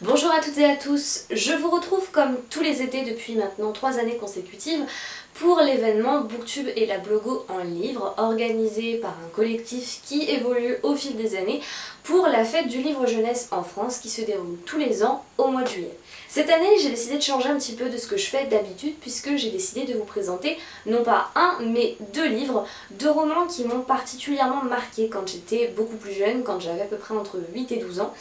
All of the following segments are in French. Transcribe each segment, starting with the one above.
Bonjour à toutes et à tous, je vous retrouve comme tous les étés depuis maintenant 3 années consécutives pour l'événement Booktube et la Blogo en livre organisé par un collectif qui évolue au fil des années pour la fête du livre jeunesse en France qui se déroule tous les ans au mois de juillet. Cette année, j'ai décidé de changer un petit peu de ce que je fais d'habitude puisque j'ai décidé de vous présenter non pas un mais 2 livres, 2 romans qui m'ont particulièrement marqué quand j'étais beaucoup plus jeune, quand j'avais à peu près entre 8 et 12 ans.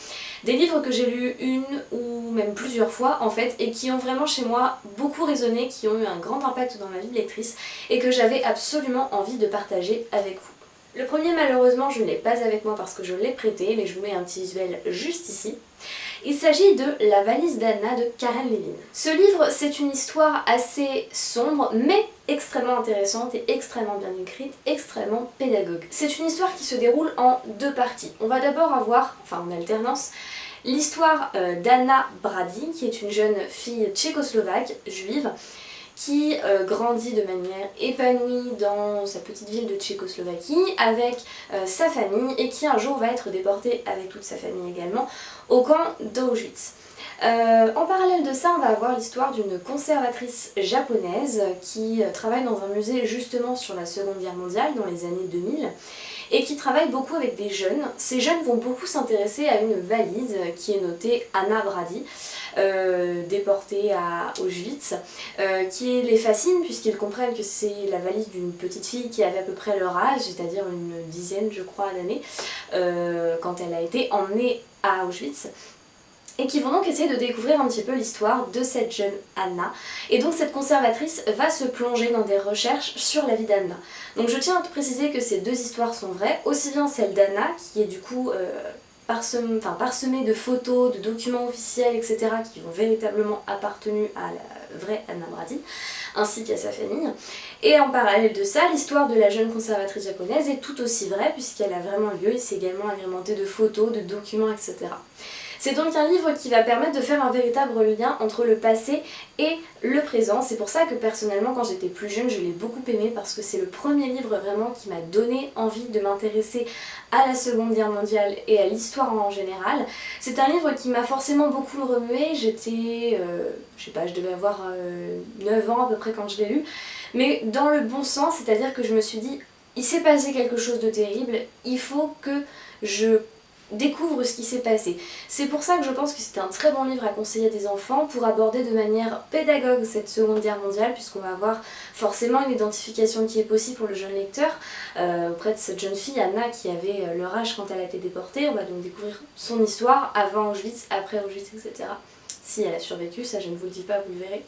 Des livres que j'ai lus une ou même plusieurs fois en fait et qui ont vraiment chez moi beaucoup résonné, qui ont eu un grand impact dans ma vie de lectrice et que j'avais absolument envie de partager avec vous. Le premier malheureusement je ne l'ai pas avec moi parce que je l'ai prêté, mais je vous mets un petit visuel juste ici. Il s'agit de La valise d'Anna de Karen Levin. Ce livre, c'est une histoire assez sombre mais extrêmement intéressante et extrêmement bien écrite, extrêmement pédagogue. C'est une histoire qui se déroule en 2 parties. On va d'abord avoir, enfin en alternance, l'histoire d'Anna Brady, qui est une jeune fille tchécoslovaque, juive, qui grandit de manière épanouie dans sa petite ville de Tchécoslovaquie avec sa famille et qui un jour va être déportée avec toute sa famille également au camp d'Auschwitz. En parallèle de ça, on va avoir l'histoire d'une conservatrice japonaise qui travaille dans un musée justement sur la Seconde Guerre mondiale dans les années 2000 et qui travaille beaucoup avec des jeunes. Ces jeunes vont beaucoup s'intéresser à une valise qui est notée Anna Brady, déportée à Auschwitz, qui les fascine puisqu'ils comprennent que c'est la valise d'une petite fille qui avait à peu près leur âge, c'est-à-dire une dizaine je crois d'années, quand elle a été emmenée à Auschwitz. Et qui vont donc essayer de découvrir un petit peu l'histoire de cette jeune Anna. Et donc cette conservatrice va se plonger dans des recherches sur la vie d'Anna. Donc je tiens à te préciser que ces 2 histoires sont vraies, aussi bien celle d'Anna, qui est du coup parsemée de photos, de documents officiels, etc. qui vont véritablement appartenir à la vraie Anna Brady, ainsi qu'à sa famille. Et en parallèle de ça, l'histoire de la jeune conservatrice japonaise est tout aussi vraie, puisqu'elle a vraiment lieu, et c'est également agrémenté de photos, de documents, etc. C'est donc un livre qui va permettre de faire un véritable lien entre le passé et le présent. C'est pour ça que personnellement quand j'étais plus jeune je l'ai beaucoup aimé parce que c'est le premier livre vraiment qui m'a donné envie de m'intéresser à la Seconde Guerre mondiale et à l'histoire en général. C'est un livre qui m'a forcément beaucoup remué, j'étais, je sais pas, je devais avoir 9 ans à peu près quand je l'ai lu, mais dans le bon sens, c'est-à-dire que je me suis dit il s'est passé quelque chose de terrible, il faut que je découvre ce qui s'est passé. C'est pour ça que je pense que c'est un très bon livre à conseiller à des enfants pour aborder de manière pédagogue cette Seconde Guerre mondiale, puisqu'on va avoir forcément une identification qui est possible pour le jeune lecteur auprès de cette jeune fille Anna qui avait leur âge quand elle a été déportée. On va donc découvrir son histoire avant Auschwitz, après Auschwitz, etc. Si elle a survécu, ça je ne vous le dis pas, vous le verrez.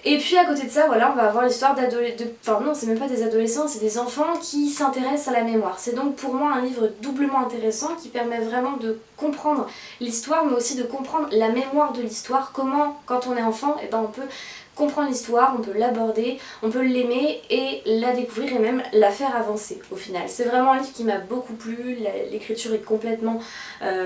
Et puis à côté de ça, voilà, on va avoir l'histoire d'adolescents, enfin non, c'est même pas des adolescents, c'est des enfants qui s'intéressent à la mémoire. C'est donc pour moi un livre doublement intéressant qui permet vraiment de comprendre l'histoire, mais aussi de comprendre la mémoire de l'histoire, comment, quand on est enfant, eh ben, on peut comprendre l'histoire, on peut l'aborder, on peut l'aimer et la découvrir et même la faire avancer au final. C'est vraiment un livre qui m'a beaucoup plu, l'écriture est complètement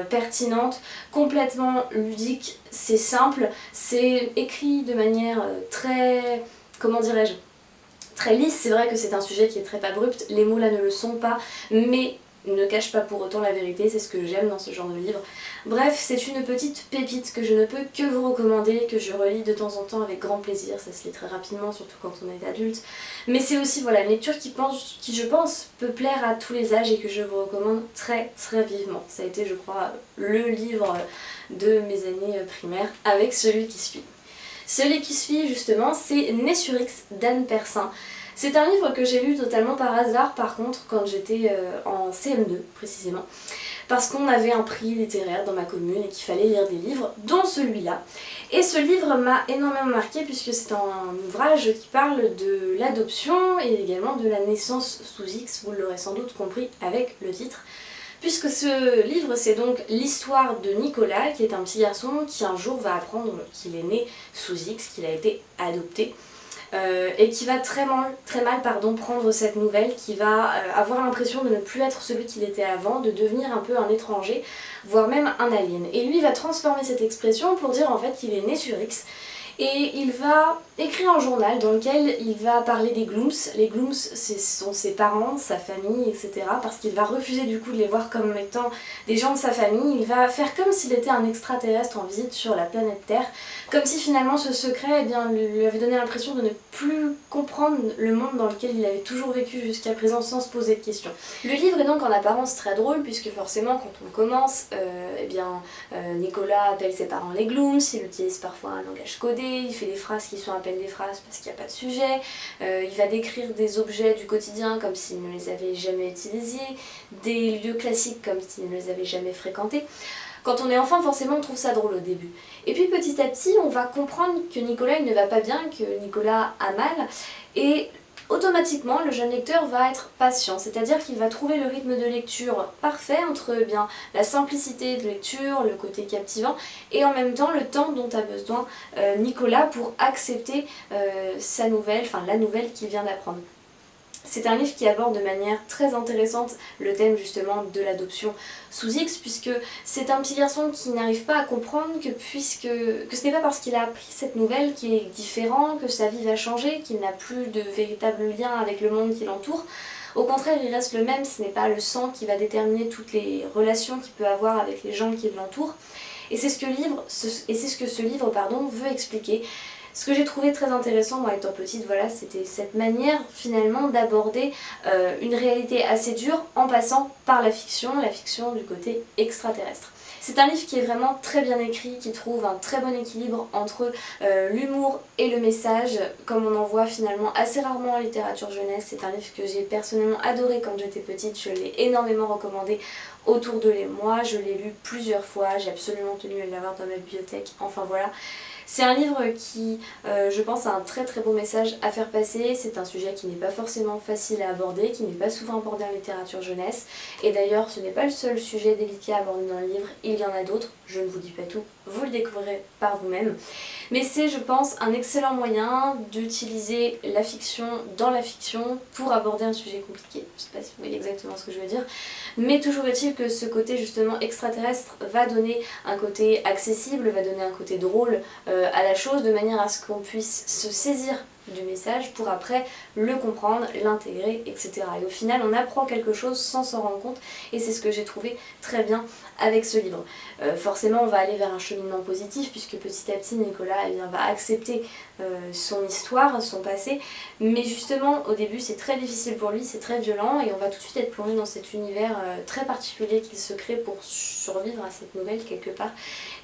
pertinente, complètement ludique, c'est simple, c'est écrit de manière très, comment dirais-je, très lisse. C'est vrai que c'est un sujet qui est très abrupt, les mots là ne le sont pas, mais ne cache pas pour autant la vérité, c'est ce que j'aime dans ce genre de livre. Bref, c'est une petite pépite que je ne peux que vous recommander, que je relis de temps en temps avec grand plaisir, ça se lit très rapidement, surtout quand on est adulte. Mais c'est aussi voilà, une lecture qui je pense peut plaire à tous les âges et que je vous recommande très très vivement. Ça a été je crois le livre de mes années primaires avec celui qui suit. Celui qui suit justement c'est Né sur X d'Anne Persin. C'est un livre que j'ai lu totalement par hasard par contre quand j'étais en CM2 précisément, parce qu'on avait un prix littéraire dans ma commune et qu'il fallait lire des livres, dont celui-là. Et ce livre m'a énormément marqué puisque c'est un ouvrage qui parle de l'adoption et également de la naissance sous X, vous l'aurez sans doute compris avec le titre. Puisque ce livre c'est donc l'histoire de Nicolas qui est un petit garçon qui un jour va apprendre qu'il est né sous X, qu'il a été adopté. Et qui va très mal prendre cette nouvelle, qui va avoir l'impression de ne plus être celui qu'il était avant, de devenir un peu un étranger, voire même un alien. Et lui va transformer cette expression pour dire en fait qu'il est né sur X Et il va écrire un journal dans lequel il va parler des Glooms. Les Glooms, ce sont ses parents, sa famille, etc. Parce qu'il va refuser du coup de les voir comme étant des gens de sa famille. Il va faire comme s'il était un extraterrestre en visite sur la planète Terre. Comme si finalement ce secret eh bien, lui avait donné l'impression de ne plus comprendre le monde dans lequel il avait toujours vécu jusqu'à présent sans se poser de questions. Le livre est donc en apparence très drôle puisque forcément quand on commence, Nicolas appelle ses parents les Glooms, il utilise parfois un langage codé, il fait des phrases qui sont à peine des phrases parce qu'il n'y a pas de sujet, il va décrire des objets du quotidien comme s'il ne les avait jamais utilisés, des lieux classiques comme s'il ne les avait jamais fréquentés. Quand on est enfant, forcément, on trouve ça drôle au début. Et puis petit à petit, on va comprendre que Nicolas il ne va pas bien, que Nicolas a mal, et automatiquement, le jeune lecteur va être patient, c'est-à-dire qu'il va trouver le rythme de lecture parfait entre la simplicité de lecture, le côté captivant, et en même temps le temps dont a besoin Nicolas pour accepter sa nouvelle, la nouvelle qu'il vient d'apprendre. C'est un livre qui aborde de manière très intéressante le thème justement de l'adoption sous X, puisque c'est un petit garçon qui n'arrive pas à comprendre que ce n'est pas parce qu'il a appris cette nouvelle qu'il est différent, que sa vie va changer, qu'il n'a plus de véritable lien avec le monde qui l'entoure. Au contraire, il reste le même, ce n'est pas le sang qui va déterminer toutes les relations qu'il peut avoir avec les gens qui l'entourent. Et c'est ce que ce livre veut expliquer. Ce que j'ai trouvé très intéressant moi étant petite, voilà, c'était cette manière finalement d'aborder une réalité assez dure en passant par la fiction du côté extraterrestre. C'est un livre qui est vraiment très bien écrit, qui trouve un très bon équilibre entre l'humour et le message, comme on en voit finalement assez rarement en littérature jeunesse. C'est un livre que j'ai personnellement adoré quand j'étais petite, je l'ai énormément recommandé autour de moi, je l'ai lu plusieurs fois, j'ai absolument tenu à l'avoir dans ma bibliothèque, enfin voilà. C'est un livre qui, je pense, a un très très beau message à faire passer. C'est un sujet qui n'est pas forcément facile à aborder, qui n'est pas souvent abordé en littérature jeunesse. Et d'ailleurs, ce n'est pas le seul sujet délicat abordé dans le livre, il y en a d'autres. Je ne vous dis pas tout, vous le découvrirez par vous-même. Mais c'est, je pense, un excellent moyen d'utiliser la fiction dans la fiction pour aborder un sujet compliqué. Je ne sais pas si vous voyez exactement ce que je veux dire. Mais toujours est-il que ce côté justement extraterrestre va donner un côté accessible, va donner un côté drôle à la chose, de manière à ce qu'on puisse se saisir du message pour après le comprendre, l'intégrer, etc. Et au final, on apprend quelque chose sans s'en rendre compte, et c'est ce que j'ai trouvé très bien avec ce livre. Forcément, on va aller vers un cheminement positif, puisque petit à petit, Nicolas va accepter son histoire, son passé, mais justement, au début, c'est très difficile pour lui, c'est très violent, et on va tout de suite être plongé dans cet univers très particulier qu'il se crée pour survivre à cette nouvelle quelque part.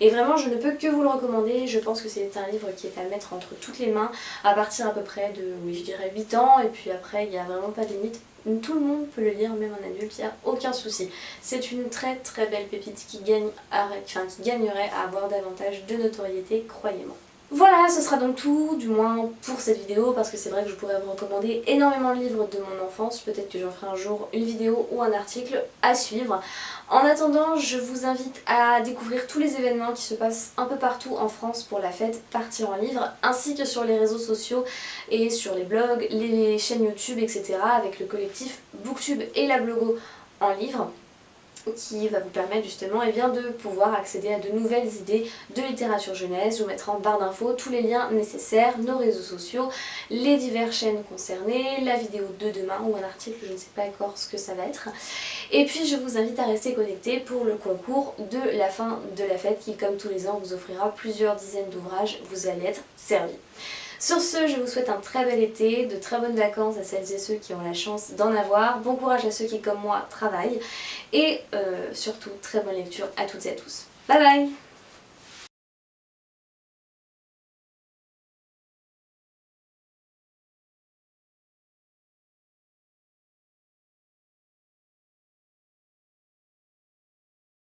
Et vraiment, je ne peux que vous le recommander. Je pense que c'est un livre qui est à mettre entre toutes les mains à partir à peu près de, oui, je dirais 8 ans, et puis après, il n'y a vraiment pas de limite. Tout le monde peut le lire, même un adulte, il n'y a aucun souci. C'est une très très belle pépite qui gagnerait à avoir davantage de notoriété, croyez-moi. Voilà, ce sera donc tout, du moins pour cette vidéo, parce que c'est vrai que je pourrais vous recommander énormément de livres de mon enfance, peut-être que j'en ferai un jour une vidéo ou un article à suivre. En attendant, je vous invite à découvrir tous les événements qui se passent un peu partout en France pour la fête Partir en livre, ainsi que sur les réseaux sociaux et sur les blogs, les chaînes YouTube, etc. avec le collectif Booktube et la Blogo en livre, qui va vous permettre justement de pouvoir accéder à de nouvelles idées de littérature jeunesse. Je vous mettrai en barre d'infos tous les liens nécessaires, nos réseaux sociaux, les diverses chaînes concernées, la vidéo de demain ou un article, je ne sais pas encore ce que ça va être. Et puis je vous invite à rester connectés pour le concours de la fin de la fête qui, comme tous les ans, vous offrira plusieurs dizaines d'ouvrages, vous allez être servis. Sur ce, je vous souhaite un très bel été, de très bonnes vacances à celles et ceux qui ont la chance d'en avoir, bon courage à ceux qui, comme moi, travaillent, et surtout, très bonne lecture à toutes et à tous. Bye bye!